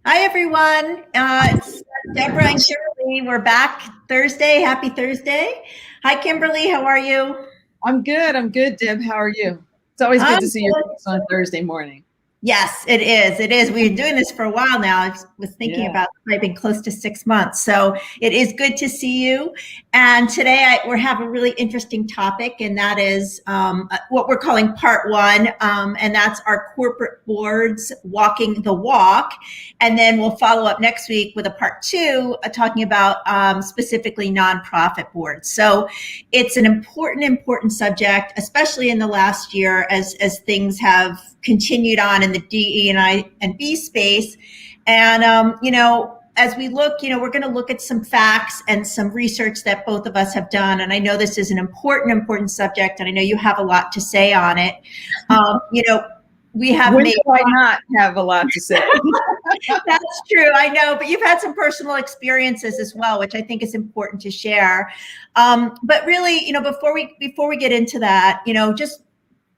Hi, everyone. It's Deborah and Kimberly. We're back Thursday. Happy Thursday. Hi, Kimberly. How are you? I'm good. I'm good, Deb. How are you? It's always good I'm to see your good. face on Thursday morning. Yes, it is. It is. We've been doing this for a while now. I was thinking Yeah. about it, been close to 6 months. So it is good to see you. And today we have a really interesting topic, and that is what we're calling part one. And that's our corporate boards walking the walk. And then we'll follow up next week with a part two, talking about specifically nonprofit boards. So it's an important subject, especially in the last year as things have continued on in the DE and I and B space. And as we look, we're going to look at some facts and some research that both of us have done. And I know this is an important subject, and I know you have a lot to say on it. We have When made. do I not have a lot to say? That's true. I know, but you've had some personal experiences as well, which I think is important to share. But really, before we get into that, just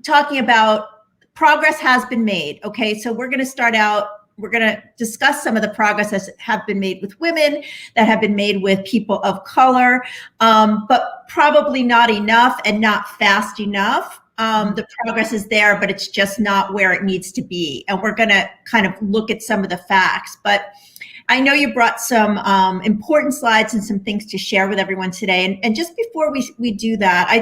talking about progress has been made. Okay, so we're going to start out. We're going to discuss some of the progress that have been made with women, that have been made with people of color, but probably not enough and not fast enough. The progress is there, but it's just not where it needs to be. And we're going to kind of look at some of the facts. But I know you brought some important slides and some things to share with everyone today. And just before we do that, I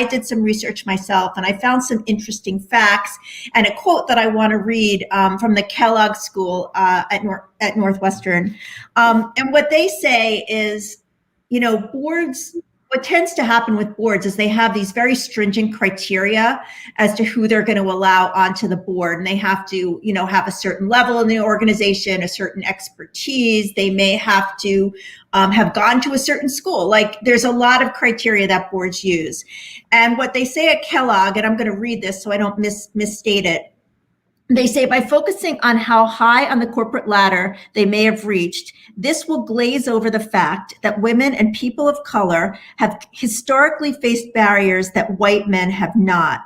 did some research myself, and I found some interesting facts and a quote that I want to read from the Kellogg School at Northwestern. And what they say is, boards, what tends to happen with boards is they have these very stringent criteria as to who they're going to allow onto the board. And they have to, have a certain level in the organization, a certain expertise. They may have to have gone to a certain school. Like there's a lot of criteria that boards use. And what they say at Kellogg, and I'm going to read this so I don't misstate it. They say by focusing on how high on the corporate ladder they may have reached, this will glaze over the fact that women and people of color have historically faced barriers that white men have not.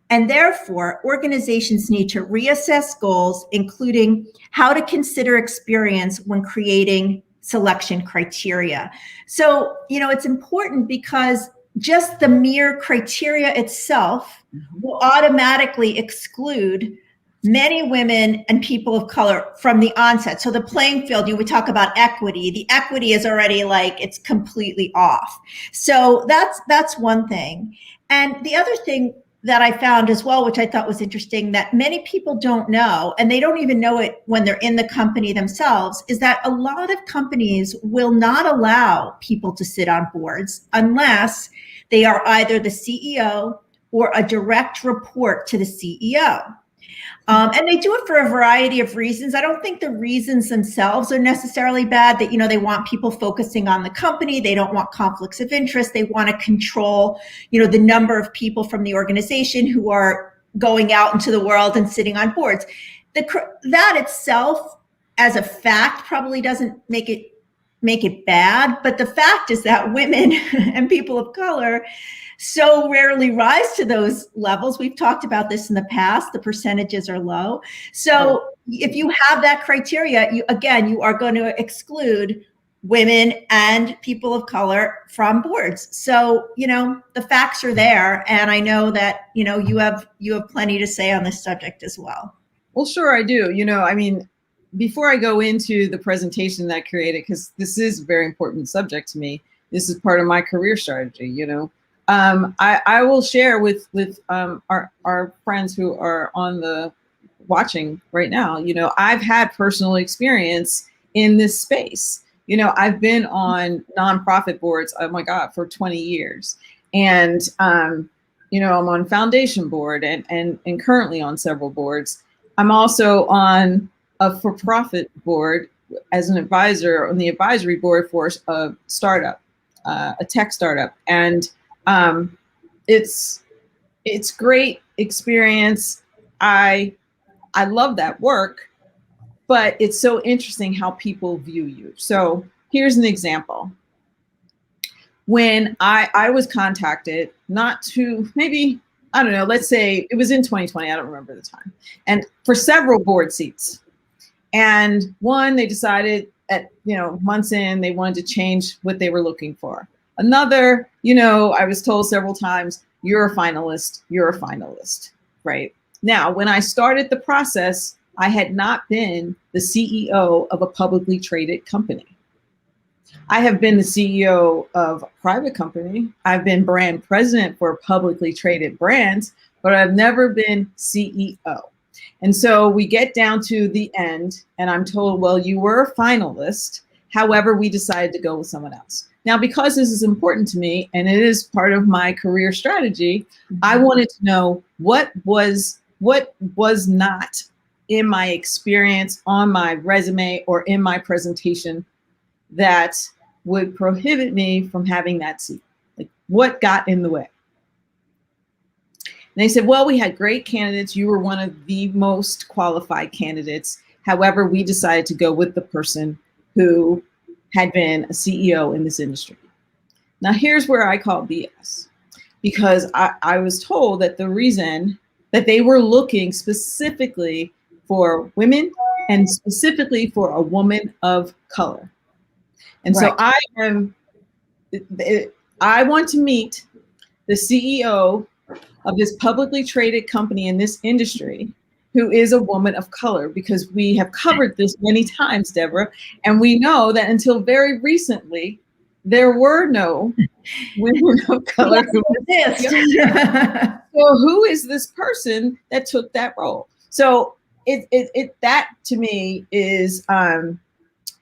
And therefore, organizations need to reassess goals, including how to consider experience when creating selection criteria. So, it's important because just the mere criteria itself will automatically exclude many women and people of color from the onset. So the playing field, you would talk about equity. The equity is already it's completely off. So that's one thing. And the other thing that I found as well, which I thought was interesting, that many people don't know, and they don't even know it when they're in the company themselves, is that a lot of companies will not allow people to sit on boards unless they are either the CEO or a direct report to the CEO. And they do it for a variety of reasons. I don't think the reasons themselves are necessarily bad, that, they want people focusing on the company. They don't want conflicts of interest. They want to control, the number of people from the organization who are going out into the world and sitting on boards. That itself as a fact probably doesn't make it bad. But the fact is that women and people of color so rarely rise to those levels. We've talked about this in the past. The percentages are low. So if you have that criteria, you are going to exclude women and people of color from boards. So, the facts are there. And I know that, you have plenty to say on this subject as well. Well, sure, I do. Before I go into the presentation that I created, because this is a very important subject to me, this is part of my career strategy, I will share with our friends who are on the watching right now. I've had personal experience in this space. I've been on nonprofit boards, oh my God, for 20 years. And, I'm on foundation board and currently on several boards. I'm also on a for-profit board as an advisor on the advisory board for a startup, a tech startup. And it's great experience. I love that work, but it's so interesting how people view you. So here's an example. When I was contacted, not to maybe, I don't know, let's say it was in 2020, I don't remember the time, and for several board seats. And one, they decided at, months in, they wanted to change what they were looking for. Another, I was told several times, you're a finalist, right? Now, when I started the process, I had not been the CEO of a publicly traded company. I have been the CEO of a private company. I've been brand president for publicly traded brands, but I've never been CEO. And so we get down to the end and I'm told, well, you were a finalist. However, we decided to go with someone else. Now, because this is important to me and it is part of my career strategy, I wanted to know what was not in my experience, on my resume, or in my presentation that would prohibit me from having that seat. Like, what got in the way? And they said, well, we had great candidates. You were one of the most qualified candidates. However, we decided to go with the person who had been a CEO in this industry. Now, here's where I call BS, because I was told that the reason that they were looking specifically for women and specifically for a woman of color. And so I want to meet the CEO of this publicly traded company in this industry who is a woman of color, because we have covered this many times, Deborah, and we know that until very recently, there were no women of color who exist. So who is this person that took that role? So that to me is,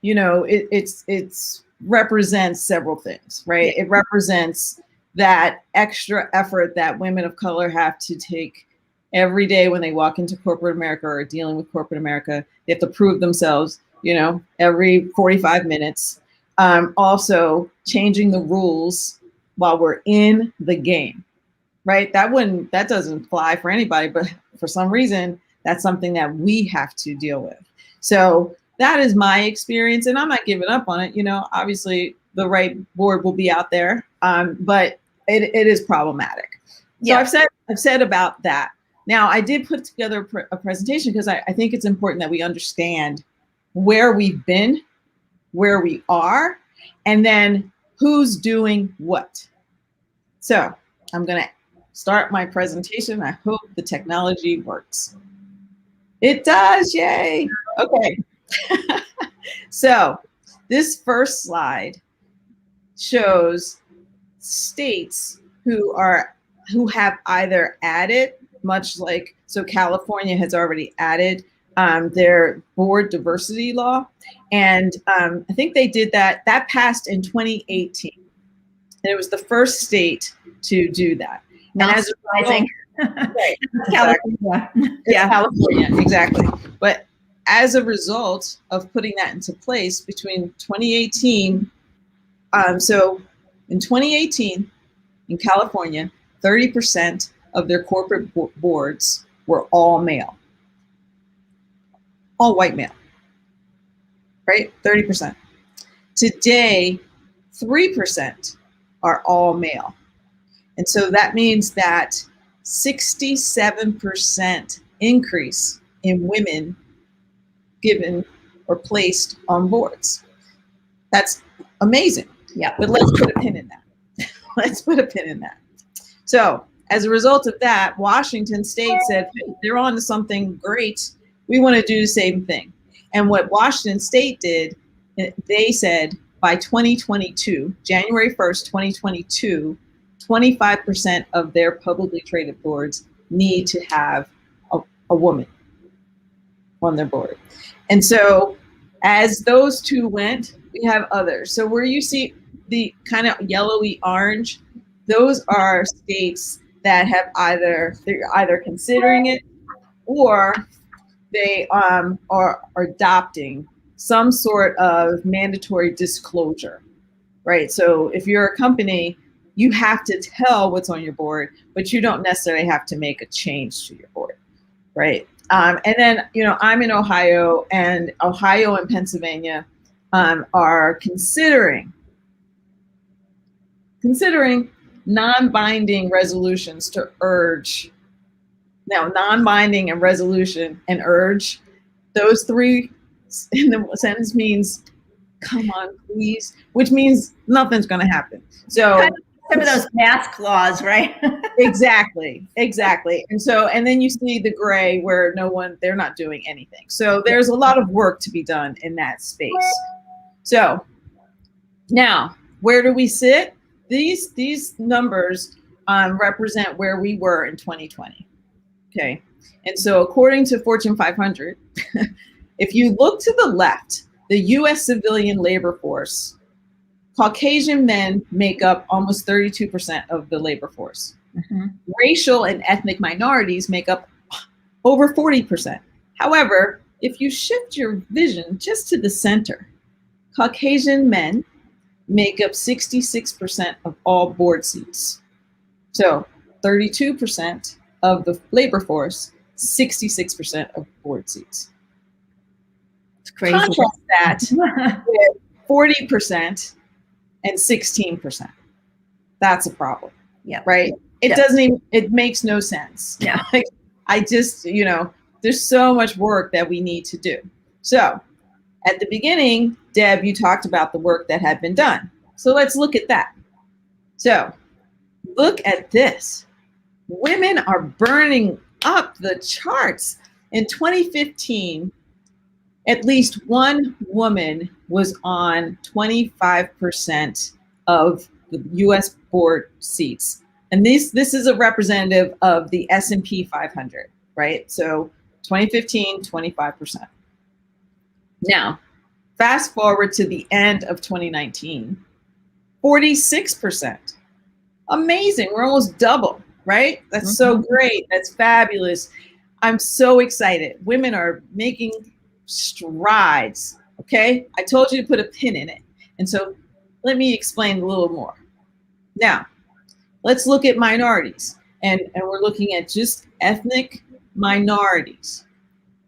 it's represents several things, right? It represents that extra effort that women of color have to take every day when they walk into corporate America or dealing with corporate America. They have to prove themselves, every 45 minutes. Also changing the rules while we're in the game, right? That doesn't fly for anybody, but for some reason, that's something that we have to deal with. So that is my experience, and I'm not giving up on it. Obviously the right board will be out there, but it is problematic. So I've said about that. Now, I did put together a presentation because I think it's important that we understand where we've been, where we are, and then who's doing what. So I'm going to start my presentation. I hope the technology works. It does, yay. Okay. So this first slide shows states who have either added, much like, so California has already added their board diversity law. And I think they did that passed in 2018. And it was the first state to do that. Not surprising. Right, California. Yeah, California, exactly. But as a result of putting that into place between 2018, so in 2018, in California, 30% of their corporate boards were all male, all white male, right? 30%. Today, 3% are all male. And so that means that 67% increase in women given or placed on boards. That's amazing. Yeah. But let's put a pin in that. Let's put a pin in that. So as a result of that, Washington State said, hey, they're on to something great. We want to do the same thing. And what Washington State did, they said by 2022, January 1st, 2022, 25% of their publicly traded boards need to have a woman on their board. And so as those two went, we have others. So where you see the kind of yellowy orange, those are states that have they're either considering it or they are adopting some sort of mandatory disclosure, right? So if you're a company, you have to tell what's on your board, but you don't necessarily have to make a change to your board, right? And then, I'm in Ohio, and Ohio and Pennsylvania are considering non-binding resolutions to urge. Now, non-binding and resolution and urge, those three And the sentence means, come on, please, which means nothing's going to happen. So kind of some of those mask laws, right? exactly. And then you see the gray where they're not doing anything. So there's a lot of work to be done in that space. So now, where do we sit? These numbers represent where we were in 2020. Okay. And so according to Fortune 500, if you look to the left, the US civilian labor force, Caucasian men make up almost 32% of the labor force. Mm-hmm. Racial and ethnic minorities make up over 40%. However, if you shift your vision just to the center, Caucasian men make up 66% of all board seats. So 32% of the labor force, 66% of board seats. It's crazy. Contrast that with 40% and 16%. That's a problem. Yeah. Right? It makes no sense. Yeah. I just, there's so much work that we need to do. So at the beginning, Deb, you talked about the work that had been done. So let's look at that. So look at this. Women are burning up the charts. In 2015, at least one woman was on 25% of the US board seats. And this is a representative of the S&P 500, right? So 2015, 25%. Now, fast forward to the end of 2019, 46%. Amazing. We're almost double, right? That's so great. That's fabulous. I'm so excited. Women are making strides. Okay. I told you to put a pin in it. And so let me explain a little more. Now, let's look at minorities. And we're looking at just ethnic minorities.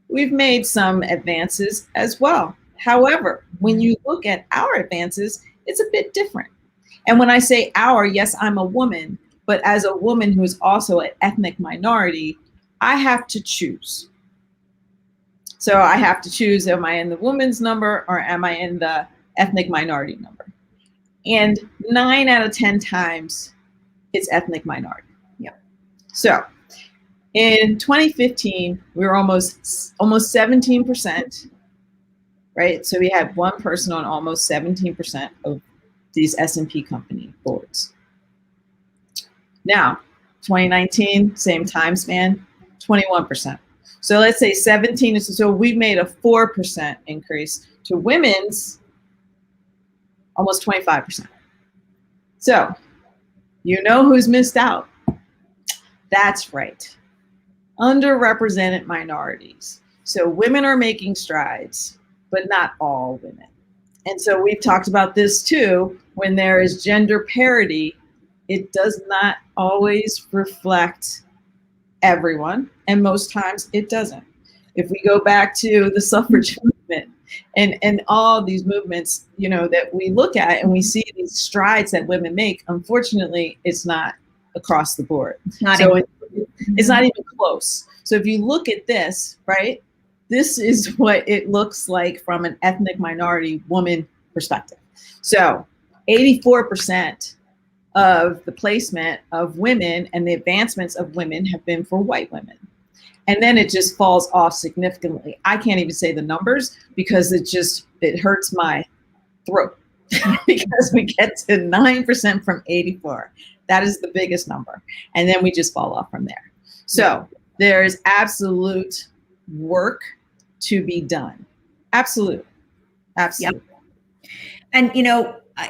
We've made some advances as well. However, when you look at our advances, it's a bit different. And when I say our, yes, I'm a woman, but as a woman who is also an ethnic minority, I have to choose. So I have to choose, am I in the woman's number or am I in the ethnic minority number? And 9 out of 10 times, it's ethnic minority. Yeah. So in 2015, we were almost 17%, right? So we had one person on almost 17% of these S&P company boards. Now, 2019, same time span, 21%. So let's say 17, so we made a 4% increase to women's almost 25%. So, you know who's missed out? That's right. Underrepresented minorities. So women are making strides, but not all women. And so we've talked about this too. When there is gender parity, it does not always reflect everyone, and most times it doesn't. If we go back to the suffrage movement and all these movements, that we look at and we see these strides that women make, unfortunately, it's not across the board. It's not even close. So if you look at this, right, this is what it looks like from an ethnic minority woman perspective. So 84% of the placement of women and the advancements of women have been for white women. And then it just falls off significantly. I can't even say the numbers because it hurts my throat because we get to 9% from 84. That is the biggest number. And then we just fall off from there. So there is absolute work to be done. Absolute. Yep. And,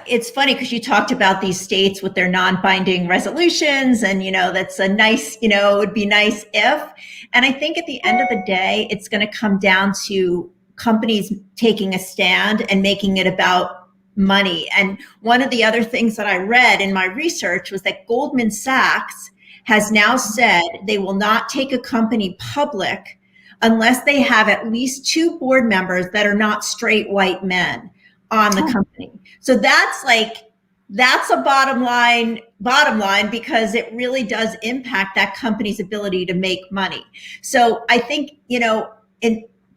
it's funny because you talked about these states with their non-binding resolutions and, that's a nice, it would be nice if, and I think at the end of the day, it's going to come down to companies taking a stand and making it about money. And one of the other things that I read in my research was that Goldman Sachs has now said they will not take a company public unless they have at least 2 board members that are not straight white men on the company. So that's a bottom line because it really does impact that company's ability to make money. So I think,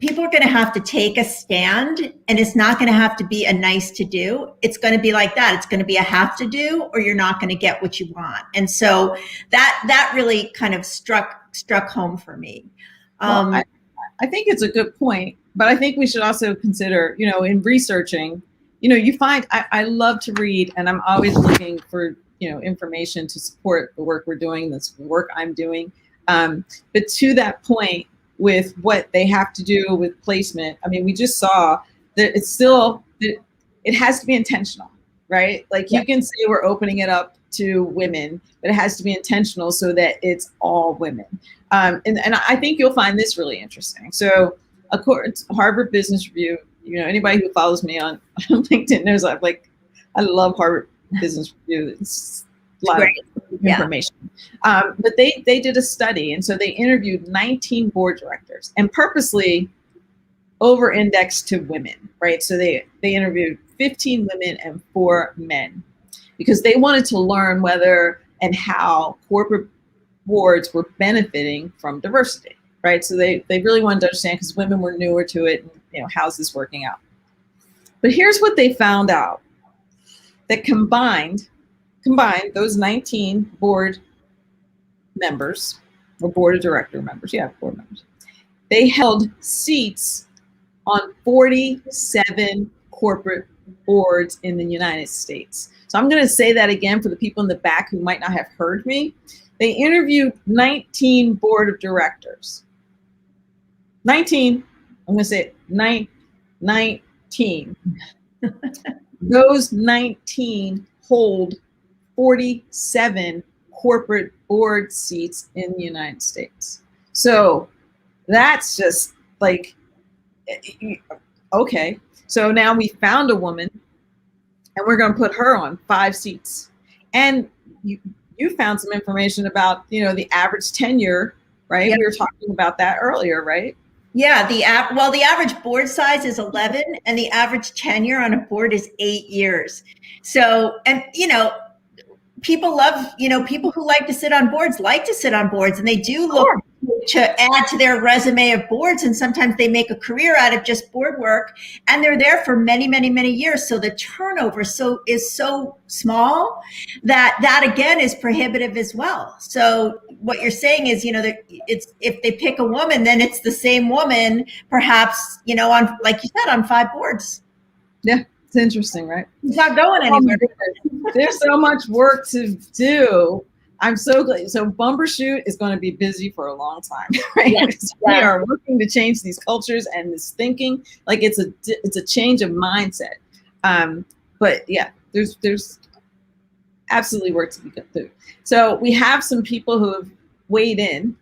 people are going to have to take a stand, and it's not going to have to be a nice to do. It's going to be like that. It's going to be a have to do, or you're not going to get what you want. And so that really kind of struck home for me. Well, I think it's a good point, but I think we should also consider, in researching, you find, I love to read, and I'm always looking for, information to support the work we're doing, this work I'm doing. But to that point, with what they have to do with placement, I mean, we just saw that it has to be intentional, right? Like, you can say we're opening it up to women, but it has to be intentional so that it's all women. And I think you'll find this really interesting. So, according to Harvard Business Review, anybody who follows me on LinkedIn knows I love Harvard Business Review. It's a lot of information. But they did a study, and so they interviewed 19 board directors and purposely over-indexed to women, right? So they interviewed 15 women and 4 men because they wanted to learn whether and how corporate boards were benefiting from diversity, right? So they really wanted to understand, because women were newer to it, and how's this working out? But here's what they found out: that combined those 19 board members, or board of director members, board members, they held seats on 47 corporate boards in the United States. So I'm going to say that again for the people in the back who might not have heard me. They interviewed 19 board of directors. 19, I'm going to say 19. Those 19 hold 47 corporate board seats in the United States. So that's just like, okay. So now we found a woman, and we're going to put her on 5 seats. And you found some information about, the average tenure, right? Yep. We were talking about that earlier, right? Yeah, the average board size is 11, and the average tenure on a board is 8 years. So, and people love, people who like to sit on boards, and they do look to add to their resume of boards, and sometimes they make a career out of just board work, and they're there for many, many, many years. So the turnover is so small that again is prohibitive as well. So what you're saying is, it's, if they pick a woman, then it's the same woman, perhaps, on, like you said, on 5 boards. Yeah. It's interesting, right? It's not going anywhere. There's so much work to do. I'm so glad. So Bumbershoot is going to be busy for a long time, right? Yes. We are looking to change these cultures and this thinking. Like, it's a change of mindset. But yeah, there's absolutely work to be done through. So we have some people who have weighed in.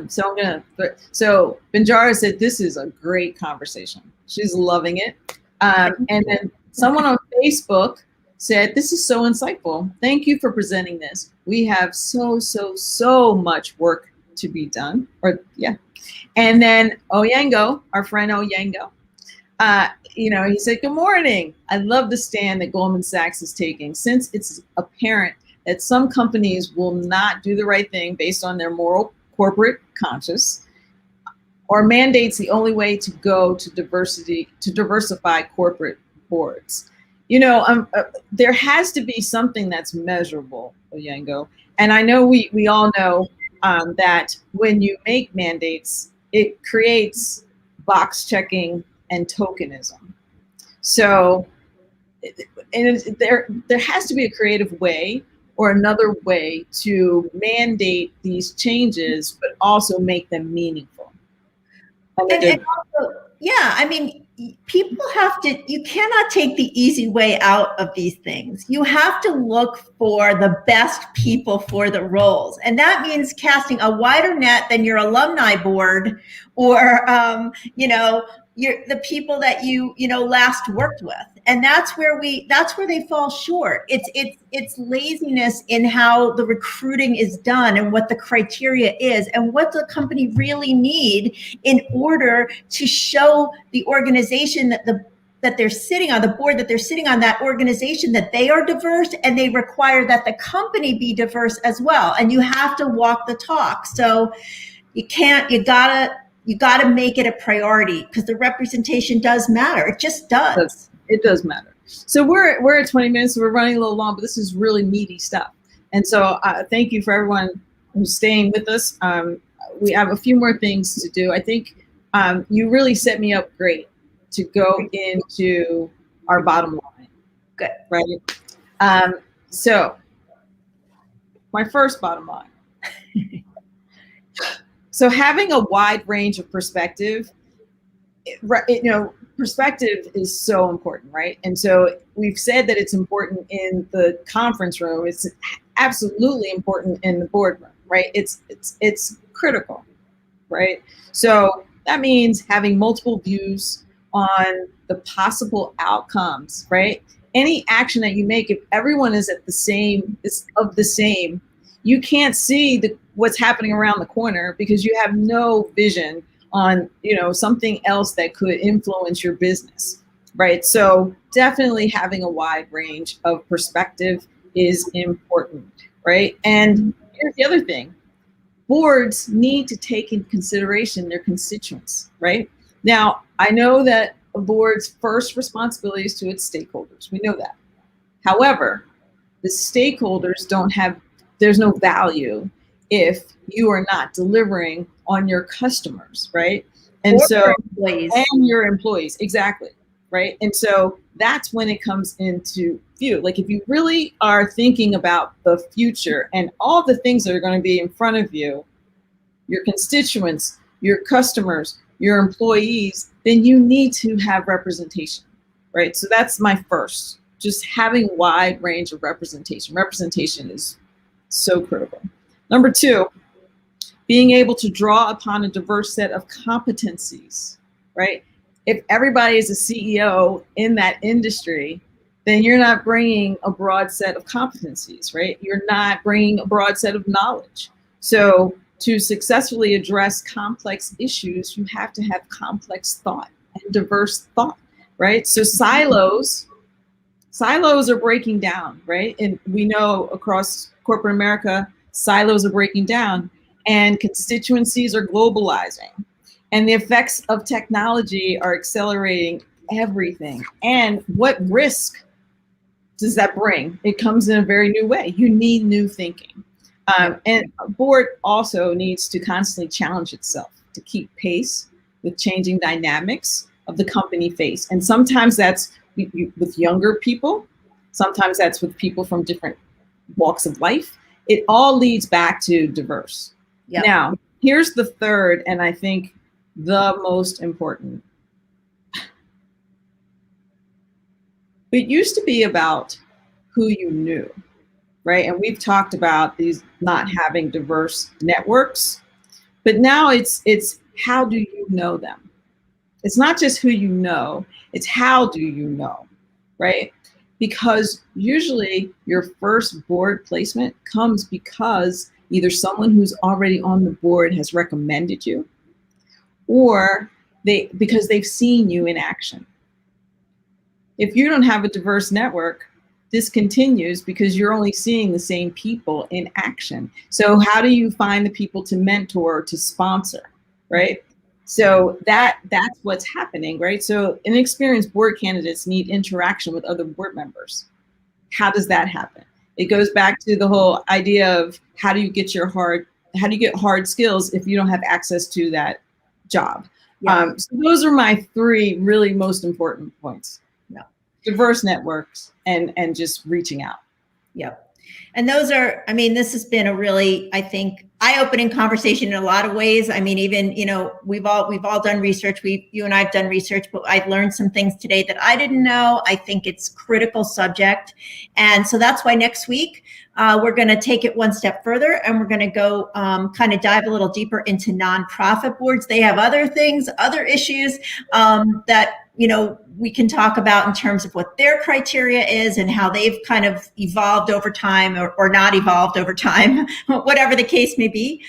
So Banjara said, this is a great conversation. She's loving it. And then someone on Facebook said, this is so insightful. Thank you for presenting this. We have so much work to be done. And then Oyango, our friend Oyango, he said, good morning. I love the stand that Goldman Sachs is taking, since it's apparent that some companies will not do the right thing based on their moral corporate conscience, or mandates the only way to go to diversify corporate boards. There has to be something that's measurable, Oyango. And I know we all know that when you make mandates, it creates box checking and tokenism. So there has to be a creative way or another way to mandate these changes, but also make them meaningful. And also, I mean, people you cannot take the easy way out of these things. You have to look for the best people for the roles. And that means casting a wider net than your alumni board, or, the people that you last worked with. And that's where they fall short. It's laziness in how the recruiting is done, and what the criteria is, and what the company really need in order to show the organization that they're sitting on, the board that they're sitting on, that organization, that they are diverse, and they require that the company be diverse as well. And you have to walk the talk. So you gotta you got to make it a priority because the representation does matter. It just does. It does matter. So we're at 20 minutes, so we're running a little long, but this is really meaty stuff. And so thank you for everyone who's staying with us. We have a few more things to do. I think you really set me up great to go into our bottom line. Good. Right? So my first bottom line. So having a wide range of perspective, perspective is so important, right? And so we've said that it's important in the conference room. It's absolutely important in the boardroom, right? It's critical, right? So that means having multiple views on the possible outcomes, right? Any action that you make, if everyone is of the same, you can't see what's happening around the corner because you have no vision on something else that could influence your business, right? So definitely having a wide range of perspective is important, right? And here's the other thing. Boards need to take into consideration their constituents, right? Now, I know that a board's first responsibility is to its stakeholders. We know that. However, the stakeholders there's no value if you are not delivering on your customers, right? And your employees, exactly, right? And so that's when it comes into view. Like if you really are thinking about the future and all the things that are going to be in front of you, your constituents, your customers, your employees, then you need to have representation, right? So that's my first, just having wide range of representation. Representation is so critical. Number two, being able to draw upon a diverse set of competencies, right? If everybody is a CEO in that industry, then you're not bringing a broad set of competencies, right? You're not bringing a broad set of knowledge. So to successfully address complex issues, you have to have complex thought and diverse thought, right? So silos are breaking down, right? And we know across corporate America, silos are breaking down and constituencies are globalizing. And the effects of technology are accelerating everything. And what risk does that bring? It comes in a very new way. You need new thinking. And a board also needs to constantly challenge itself to keep pace with changing dynamics of the company face. And sometimes that's with younger people. Sometimes that's with people from different walks of life. It all leads back to diverse. Yep. Now, here's the third, and I think the most important. It used to be about who you knew, right? And we've talked about these not having diverse networks, but now it's how do you know them? It's not just who you know, it's how do you know, right? Because usually your first board placement comes because either someone who's already on the board has recommended you, or because they've seen you in action. If you don't have a diverse network, this continues because you're only seeing the same people in action. So how do you find the people to mentor, to sponsor, right? So that's what's happening, right? So inexperienced board candidates need interaction with other board members. How does that happen? It goes back to the whole idea of how do you get hard skills if you don't have access to that job? Yeah. So those are my three really most important points. Yeah. Diverse networks and just reaching out. Yep. And those are, I mean, this has been a really, I think, eye-opening conversation in a lot of ways. I mean, even, we've all done research. You and I have done research, but I've learned some things today that I didn't know. I think it's critical subject. And so that's why next week, we're going to take it one step further and we're going to go kind of dive a little deeper into nonprofit boards. They have other things, other issues that, we can talk about in terms of what their criteria is and how they've kind of evolved over time or not evolved over time, whatever the case may be.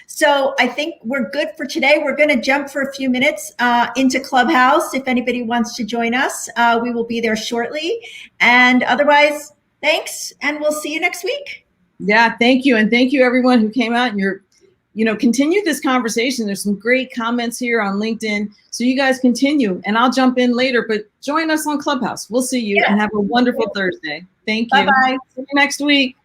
So I think we're good for today. We're going to jump for a few minutes into Clubhouse. If anybody wants to join us, we will be there shortly. And otherwise, thanks, and we'll see you next week. Yeah, thank you. And thank you everyone who came out and you're continue this conversation. There's some great comments here on LinkedIn. So you guys continue, and I'll jump in later, but join us on Clubhouse. We'll see you and have a wonderful Thursday. Thank you. Bye-bye. See you next week.